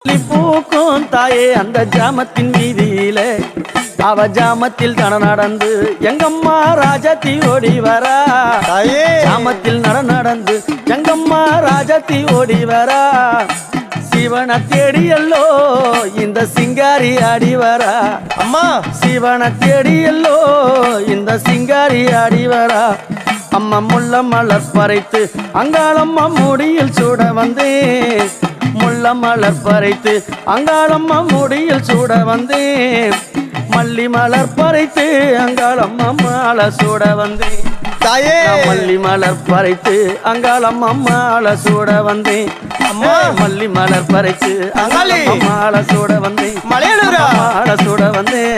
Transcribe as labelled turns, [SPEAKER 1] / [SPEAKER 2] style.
[SPEAKER 1] பூக்கும் தாயே அந்த ஜாமத்தின் வீதியில அவ ஜாமத்தில் நடந்து எங்கம்மா ராஜாத்தி ஓடி வரா ஜாமத்தில் நடந்து எங்கம்மா ராஜாத்தி ஓடி வரா சிவனை தேடியல்லோ இந்த சிங்காரி ஆடி வரா அம்மா சிவனை தேடியல்லோ இந்த சிங்காரி ஆடி வரா அம்மா முள்ள மலர் பறைத்து அங்காளம்மா முடியில் சூட வந்தேன் முள்ள மலர் பறைத்து அங்காளம்மா முடியில் சூட வந்தேன் மல்லி மலர் பறைத்து அங்காளம்மா மாலை சூட வந்தேன் தாயே மல்லி மலர் பறைத்து அங்காளம்மா மாலை சூட வந்தேன் அம்மா மல்லி மலர் பறைத்து அங்காளம்மா மாலை சூட வந்தேன் மலையனூரா மாலை சூட வந்தேன்